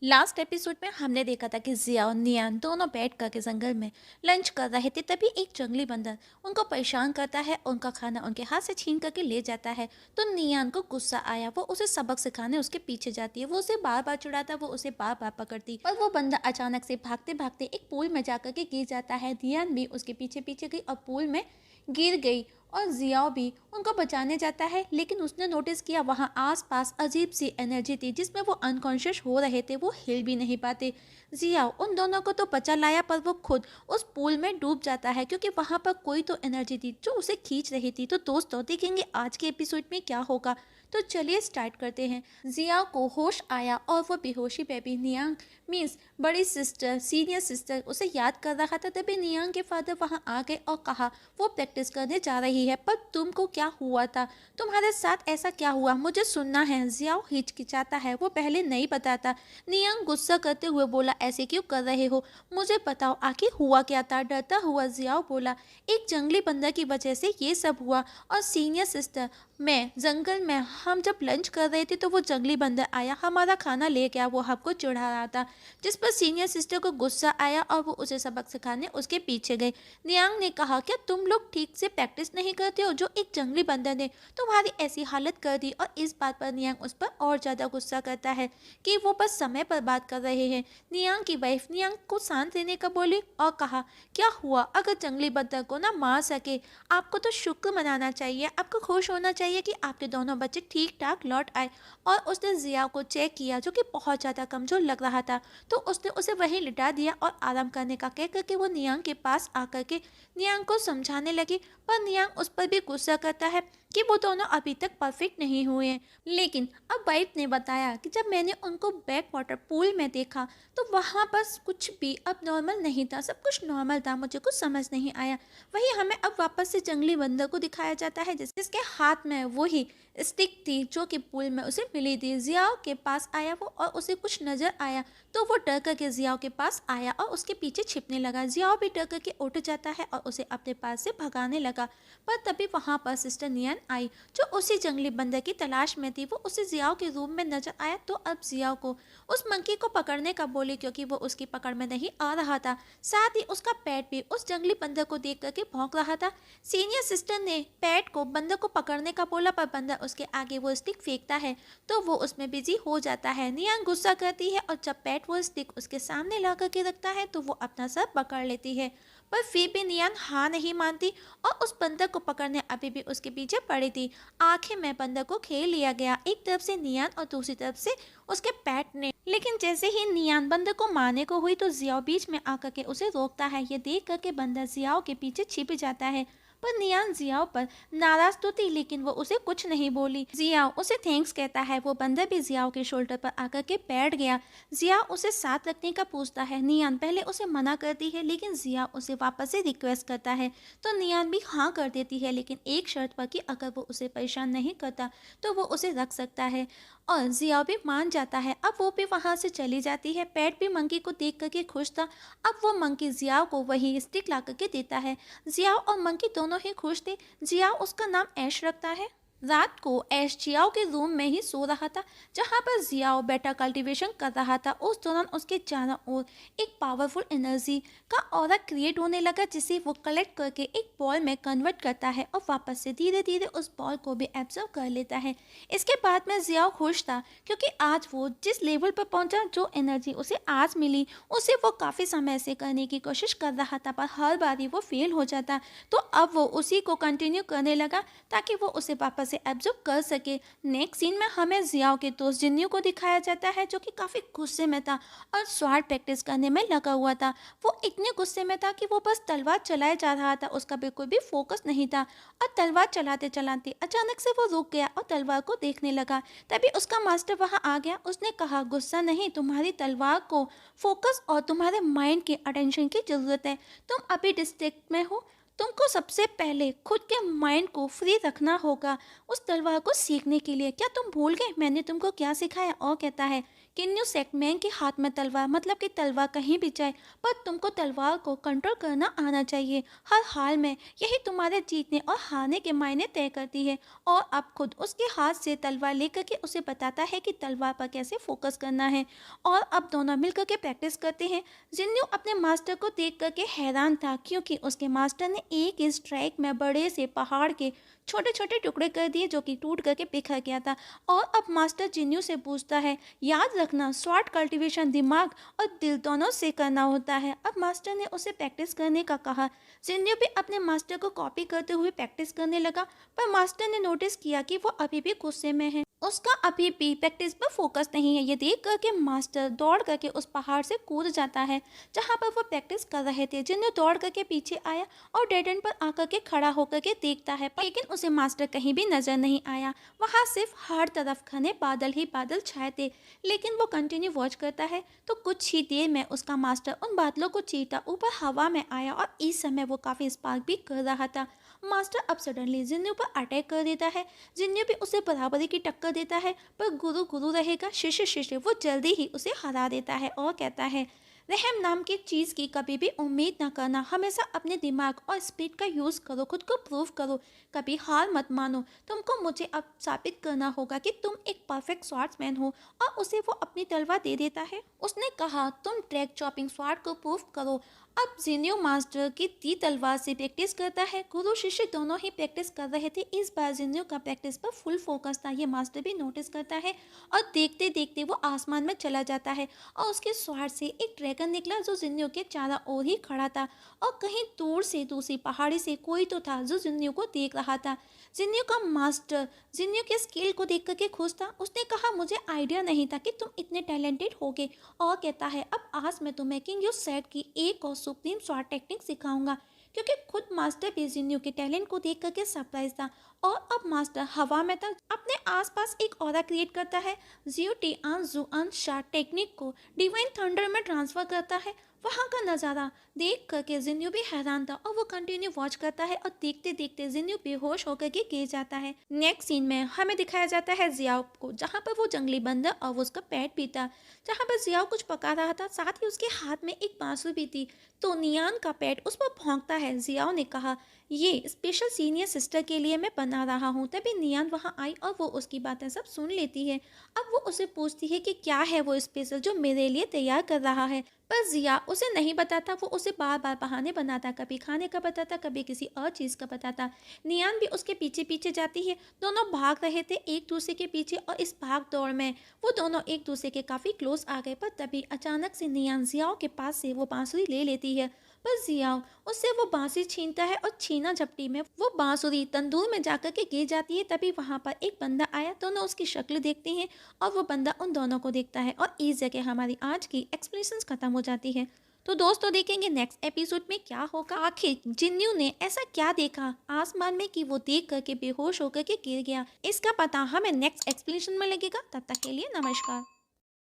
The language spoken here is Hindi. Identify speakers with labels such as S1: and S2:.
S1: लास्ट एपिसोड में हमने देखा था कि जिया और नियान दोनों बैठ करके जंगल में लंच कर रहे थे। तभी एक जंगली बंदर उनको परेशान करता है, उनका खाना उनके हाथ से छीन करके ले जाता है। तो नियान को गुस्सा आया, वो उसे सबक सिखाने उसके पीछे जाती है। वो उसे बार बार चिढ़ाता, वो उसे बार बार पकड़ती, पर वो बंदर अचानक से भागते भागते एक पूल में जाकर के गिर जाता है। नियान भी उसके पीछे पीछे गई और पूल में गिर गई। और जियाओ भी उनको बचाने जाता है, लेकिन उसने नोटिस किया वहाँ आसपास अजीब सी एनर्जी थी जिसमें वो अनकॉन्शियस हो रहे थे, वो हिल भी नहीं पाते। जियाओ उन दोनों को तो बचा लाया, पर वो खुद उस पूल में डूब जाता है क्योंकि वहाँ पर कोई तो एनर्जी थी जो उसे खींच रही थी। तो दोस्तों देखेंगे आज के एपिसोड में क्या होगा। तो चलिए स्टार्ट करते हैं। जियाओ को होश आया और वो बेहोशी बेबी नियांग मीन्स बड़ी सिस्टर, सीनियर सिस्टर उसे याद कर रहा था। तभी नियांग के फादर वहाँ आ गए और कहा वो प्रैक्टिस करने जा रही है, पर तुमको क्या हुआ था, तुम्हारे साथ ऐसा क्या हुआ, मुझे सुनना है। जियाओ हिचकिचाता है, वो पहले नहीं बताता। नियांग गुस्सा करते हुए बोला ऐसे क्यों कर रहे हो, मुझे बताओ आखिर हुआ क्या था। डरता हुआ जियाओ बोला एक जंगली बंदर की वजह से ये सब हुआ। और सीनियर सिस्टर मैं जंगल में हम जब लंच कर रहे थे तो वो जंगली बंदर आया, हमारा खाना ले गया, वो हमको चिढ़ा रहा था, जिस पर सीनियर सिस्टर को गुस्सा आया और वो उसे सबक सिखाने उसके पीछे गए। नियांग ने कहा क्या तुम लोग ठीक से प्रैक्टिस नहीं करते हो, जो एक जंगली बंदर ने तुम्हारी ऐसी हालत कर दी। और इस बात पर नियांग उस पर और ज़्यादा गुस्सा करता है कि वो बस समय पर बात कर रहे हैं। नियांग की वाइफ नियांग को शांत रहने का बोली और कहा क्या हुआ, अगर जंगली बंदर को ना मार सके आपको तो शुक्र मनाना चाहिए, आपको खुश होना चाहिए कि आपके दोनों बच्चे ठीक ठाक लौट आए। और उसने जिया को चेक किया जो कि बहुत ज़्यादा कमज़ोर लग रहा था, तो उसने उसे वहीं लिटा दिया और आराम करने का कह करके वो नियांग के पास आकर के नियांग को समझाने लगी। पर नियांग उस पर भी गुस्सा करता है कि वो दोनों अभी तक परफेक्ट नहीं हुए हैं। लेकिन अब वाइफ ने बताया कि जब मैंने उनको बैक वाटर पूल में देखा तो वहाँ पर कुछ भी अब नॉर्मल नहीं था, सब कुछ नॉर्मल था, मुझे कुछ समझ नहीं आया। वही हमें अब वापस से जंगली बंदर को दिखाया जाता है जिसके हाथ में वही स्टिक थी जो कि पुल में उसे मिली थी। जियाओ के पास आया वो और उसे कुछ नजर आया तो वो डर करके जियाओ के पास आया और उसके पीछे छिपने लगा। जियाओ भी डर करके उठ जाता है और उसे अपने पास से भगाने लगा। पर तभी वहाँ पर सिस्टर नियन आई जो उसी जंगली बंदर की तलाश में थी। वो उसे जियाओ के रूम में नजर आया तो अब जियाओ को उस मंकी को पकड़ने का बोली क्योंकि वो उसकी पकड़ में नहीं आ रहा था। साथ ही उसका पेट भी उस जंगली बंदर को देख करके भौंक रहा था। सीनियर सिस्टर ने पेट को बंदर को पकड़ने का बोला, पर बंदर उसके आगे वो स्टिक फेंकता है तो वो उसमें बिजी हो जाता है। नियांग गुस्सा करती है और जब पेट वो स्टिक उसके सामने ला करके रखता है तो वो अपना सर पकड़ लेती है। पर फिर भी नियान हाँ नहीं मानती और उस बंदर को पकड़ने अभी भी उसके पीछे पड़ी थी। आखिर में बंदर को खेल लिया गया, एक तरफ से नियान और दूसरी तरफ से उसके पेट ने। लेकिन जैसे ही नियान बंदर को मारने को हुई तो जियाओ बीच में आकर के उसे रोकता है। ये देख करके बंदर जियाओ के पीछे छिप जाता है। पर नियान जियाओ पर नाराज तो थी लेकिन वो उसे कुछ नहीं बोली। जियाओ उसे थैंक्स कहता है। वो बंदर भी जियाओ के शोल्डर पर आकर के बैठ गया। जिया उसे साथ रखने का पूछता है। नियान पहले उसे मना करती है लेकिन जिया उसे वापस से रिक्वेस्ट करता है तो नियान भी हाँ कर देती है, लेकिन एक शर्त पर कि अगर वो उसे परेशान नहीं करता तो वो उसे रख सकता है। और जिया भी मान जाता है। अब वो भी वहाँ से चली जाती है। पेट भी मंकी को देख करके खुश था। अब वो मंकी जिया को वही स्टिक ला करके देता है। जिया और मंकी दोनों ही खुश थे। जिया उसका नाम ऐश रखता है। रात को ऐश जियाओ के रूम में ही सो रहा था जहाँ पर जियाओ बेटा कल्टीवेशन कर रहा था। उस दौरान उसके चारों ओर एक पावरफुल एनर्जी का ऑरा क्रिएट होने लगा जिसे वो कलेक्ट करके एक बॉल में कन्वर्ट करता है और वापस से धीरे धीरे उस बॉल को भी एब्जॉर्ब कर लेता है। इसके बाद में जियाओ खुश था क्योंकि आज वो जिस लेवल पर पहुंचा, जो एनर्जी उसे आज मिली उसे वो काफ़ी समय से करने की कोशिश कर रहा था, पर हर बारी वो फेल हो जाता। तो अब वो उसी को कंटिन्यू करने लगा ताकि वो उसे वापस से एब्जॉर्ब कर सके। नेक्स्ट सीन में हमें जियाओ के दोस्त जिन्नू को दिखाया जाता है जो कि काफ़ी गुस्से में था और स्वाड प्रैक्टिस करने में लगा हुआ था। वो इतने गुस्से में था कि वो बस तलवार चलाए जा रहा था, उसका बिल्कुल भी फोकस नहीं था। और तलवार चलाते चलाते अचानक से वो रुक गया और तलवार को देखने लगा। तभी उसका मास्टर वहाँ आ गया। उसने कहा गुस्सा नहीं, तुम्हारी तलवार को फोकस और तुम्हारे माइंड के अटेंशन की ज़रूरत है। तुम अभी डिस्ट्रैक्ट में हो, तुमको सबसे पहले खुद के माइंड को फ्री रखना होगा उस तलवार को सीखने के लिए। क्या तुम भूल गए मैंने तुमको क्या सिखाया? और कहता है किन्नू सेकमैन के हाथ में तलवार, मतलब कि तलवार कहीं भी जाए, पर तुमको तलवार को कंट्रोल करना आना चाहिए हर हाल में। यही तुम्हारे जीतने और हारने के मायने तय करती है। और अब खुद उसके हाथ से तलवार लेकर के उसे बताता है कि तलवार पर कैसे फोकस करना है। और अब दोनों मिलकर के प्रैक्टिस करते हैं। जिन्नू अपने मास्टर को देख करके हैरान था, क्योंकि उसके मास्टर ने एक ही स्ट्राइक में बड़े से पहाड़ के छोटे छोटे टुकड़े कर दिए, जो कि टूट करके बिखर गया था। और अब मास्टर जिन्नू से पूछता है, याद रखना स्वॉर्ड कल्टीवेशन दिमाग और दिल दोनों से करना होता है। अब मास्टर ने उसे प्रैक्टिस करने का कहा। जिन्नू भी अपने मास्टर को कॉपी करते हुए प्रैक्टिस करने लगा, पर मास्टर ने नोटिस किया कि वो अभी भी गुस्से में है, उसका अभी भी प्रैक्टिस पर फोकस नहीं है। ये देख करके मास्टर दौड़ करके उस पहाड़ से कूद जाता है जहाँ पर वो प्रैक्टिस कर रहे थे। जिन्नू दौड़ करके पीछे आया और डेड एंड पर आकर के खड़ा होकर के देखता है, लेकिन उसे मास्टर कहीं भी नजर नहीं आया। वहाँ सिर्फ हर तरफ घने बादल ही बादल छाए थे। लेकिन वो कंटिन्यू वॉच करता है, तो कुछ ही देर में उसका मास्टर उन बादलों को चीरता ऊपर हवा में आया, और इस समय वो काफी स्पार्क भी कर रहा था। मास्टर अब सडनली जिन्नू पर अटैक कर देता है। जिन्नू भी उसे बराबरी की टक्कर देता है, पर गुरु गुरु रहेगा, शिष्य शिष्य। वो जल्दी ही उसे हरा देता है और कहता है, रहम नाम की चीज़ की कभी भी उम्मीद ना करना। हमेशा अपने दिमाग और स्पीड का यूज़ करो, खुद को प्रूव करो, कभी हार मत मानो। तुमको मुझे अब साबित करना होगा कि तुम एक परफेक्ट स्वॉर्ड्समैन हो। और उसे वो अपनी तलवार दे देता है। उसने कहा, तुम ट्रैक चॉपिंग स्वॉर्ड को प्रूव करो। अब जिन्नू मास्टर की दी तलवार से प्रैक्टिस करता है। गुरु शिष्य दोनों ही प्रैक्टिस कर रहे थे। इस बार जिन्नू का प्रैक्टिस पर फुल फोकस था। ये मास्टर भी नोटिस करता है, और देखते देखते वो आसमान में चला जाता है। और उसके स्वार से एक ड्रैगन निकला, जो जिन्नू के चारों ओर ही खड़ा था। और कहीं दूर से दूसरी पहाड़ी से कोई तो था जो जिन्नू को देख रहा था। जिन्नू का मास्टर जिन्नू के स्किल को देख करके खुश था। उसने कहा, मुझे आइडिया नहीं था कि तुम इतने टैलेंटेड होगे। और कहता है, अब आज मैं तुम्हें किंग यू सेट की एक और सुप्रीम स्वॉर्ड टेक्निक सिखाऊंगा, क्योंकि खुद मास्टर भी जिन्नू के टैलेंट को देख करके सरप्राइज था। और अब मास्टर हवा में था, अपने आसपास एक ऑरा क्रिएट करता है। जियो टिआन जुआन शा टेक्निक को डिवाइन थंडर में ट्रांसफर करता है। वहाँ का नज़ारा देख करके जिन्नू भी हैरान था, और वो कंटिन्यू वॉच करता है, और देखते देखते जिन्नू बेहोश होकर के गिर जाता है। नेक्स्ट सीन में हमें दिखाया जाता है जियाओ को, जहाँ पर वो जंगली बंदर और वो उसका पेट भी था। जहाँ पर जियाओ कुछ पका रहा था, साथ ही उसके हाथ में एक बांसुरी भी थी। तो नियान का पेट उस पर भौंकता है। जियाओ ने कहा, ये स्पेशल सीनियर सिस्टर के लिए मैं बना रहा हूँ। तभी नियान वहाँ आई और वो उसकी बातें सब सुन लेती है। अब वो उसे पूछती है कि क्या है वो स्पेशल जो मेरे लिए तैयार कर रहा है, पर जिया उसे नहीं बताता। वो उसे बार बार बहाने बनाता, कभी खाने का बताता, कभी किसी और चीज़ का बताता। नियान भी उसके पीछे पीछे जाती है। दोनों भाग रहे थे एक दूसरे के पीछे, और इस भाग दौड़ में वो दोनों एक दूसरे के काफ़ी क्लोज आ गए। पर तभी अचानक से नियान जियाओ के पास से वो बांसुरी ले लेती है। पर जियाओ उससे वो बांसुरी छीनता है, और छीना झपटी में वो बांसुरी तंदूर में जाकर के गिर जाती है। तभी वहाँ पर एक बंदा आया। दोनों उसकी शक्ल देखते हैं, और वो बंदा उन दोनों को देखता है। और इस जगह हमारी आज की एक्सप्लेनेशंस खत्म हो जाती है। तो दोस्तों, देखेंगे नेक्स्ट एपिसोड में क्या होगा। आखिर जिन्नू ने ऐसा क्या देखा आसमान में कि वो देख करके बेहोश होकर के गिर गया। इसका पता हमें नेक्स्ट एक्सप्लेनेशन में लगेगा। तब तक के लिए नमस्कार।